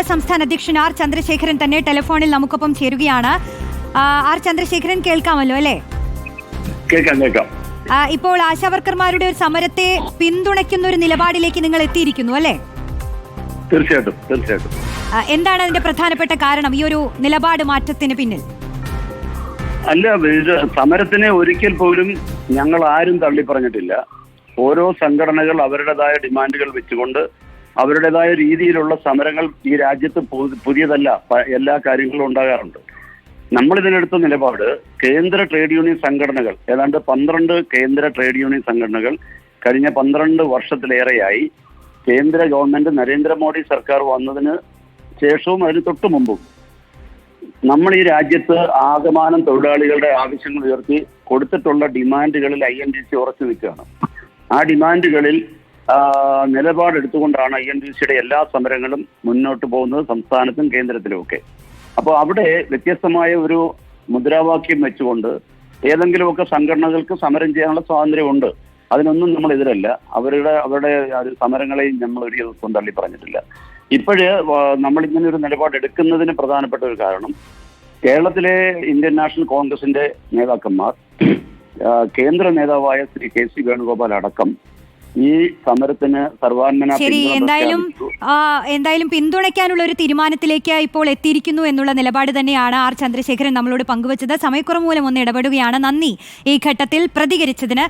സംസ്ഥാന അധ്യക്ഷൻ ആർ ചന്ദ്രശേഖരൻ തന്നെ ടെലിഫോണിൽ നമുക്കൊപ്പം ചേരുകയാണ്. ആർ ചന്ദ്രശേഖരൻ കേൾക്കാമല്ലോ അല്ലേ? കേൾക്കാം. ഇപ്പോൾ ആശാവർക്കർമാരുടെ ഒരു സമരത്തെ പിന്തുണയ്ക്കുന്ന ഒരു നിലപാടിലേക്ക് നിങ്ങൾ എത്തിയിരിക്കുന്നു അല്ലേ? തീർച്ചയായിട്ടും. എന്താണ് അതിന്റെ പ്രധാനപ്പെട്ട കാരണം, ഈ ഒരു നിലപാട് മാറ്റത്തിന് പിന്നിൽ? അല്ല, സമരത്തിനെ ഒരിക്കൽ പോലും ഞങ്ങൾ ആരും തള്ളി പറഞ്ഞിട്ടില്ല. ഓരോ സംഘടനകൾ അവരുടേതായ ഡിമാൻഡുകൾ വെച്ചുകൊണ്ട് അവരുടേതായ രീതിയിലുള്ള സമരങ്ങൾ ഈ രാജ്യത്ത് പുതിയതല്ല, എല്ലാ കാര്യങ്ങളും ഉണ്ടാകാറുണ്ട്. നമ്മളിതിനെടുത്ത നിലപാട് കേന്ദ്ര ട്രേഡ് യൂണിയൻ സംഘടനകൾ, ഏതാണ്ട് 12 കേന്ദ്ര ട്രേഡ് യൂണിയൻ സംഘടനകൾ കഴിഞ്ഞ 12 വർഷത്തിലേറെയായി കേന്ദ്ര ഗവൺമെന്റ് നരേന്ദ്രമോദി സർക്കാർ വന്നതിന് ശേഷവും അതിന് തൊട്ടു മുമ്പും നമ്മൾ ഈ രാജ്യത്ത് ആകമാനം തൊഴിലാളികളുടെ ആവശ്യങ്ങൾ ഉയർത്തി കൊടുത്തിട്ടുള്ള ഡിമാൻഡുകളിൽ INTUC ഉറച്ചു നിൽക്കുകയാണ്. ആ ഡിമാൻഡുകളിൽ നിലപാടെടുത്തുകൊണ്ടാണ് INTUCയുടെ എല്ലാ സമരങ്ങളും മുന്നോട്ട് പോകുന്നത്, സംസ്ഥാനത്തും കേന്ദ്രത്തിലുമൊക്കെ. അപ്പോൾ അവിടെ വ്യത്യസ്തമായ ഒരു മുദ്രാവാക്യം വെച്ചുകൊണ്ട് ഏതെങ്കിലുമൊക്കെ സംഘടനകൾക്ക് സമരം ചെയ്യാനുള്ള സ്വാതന്ത്ര്യമുണ്ട്. അതിനൊന്നും നമ്മൾ എതിരല്ല. അവരുടെ സമരങ്ങളെയും നമ്മൾ ഒരു ദിവസം തള്ളി പറഞ്ഞിട്ടില്ല. ഇപ്പോഴ് നമ്മളിങ്ങനെ ഒരു നിലപാട് എടുക്കുന്നതിന് പ്രധാനപ്പെട്ട ഒരു കാരണം, കേരളത്തിലെ ഇന്ത്യൻ നാഷണൽ കോൺഗ്രസിന്റെ നേതാക്കന്മാർ, കേന്ദ്ര നേതാവായ ശ്രീ KC വേണുഗോപാൽ അടക്കം ഈ സമരത്തിന് സർവാത്മന ശരി, എന്തായാലും പിന്തുണയ്ക്കാനുള്ള ഒരു തീരുമാനത്തിലേക്ക് ഇപ്പോൾ എത്തിയിരിക്കുന്നു എന്നുള്ള നിലപാട് തന്നെയാണ് ആർ ചന്ദ്രശേഖരൻ നമ്മളോട് പങ്കുവച്ചത്. സമയക്കുറവ് മൂലം ഒന്ന് ഇടപെടുകയാണ്. നന്ദി ഈ ഘട്ടത്തിൽ പ്രതികരിച്ചതിന്.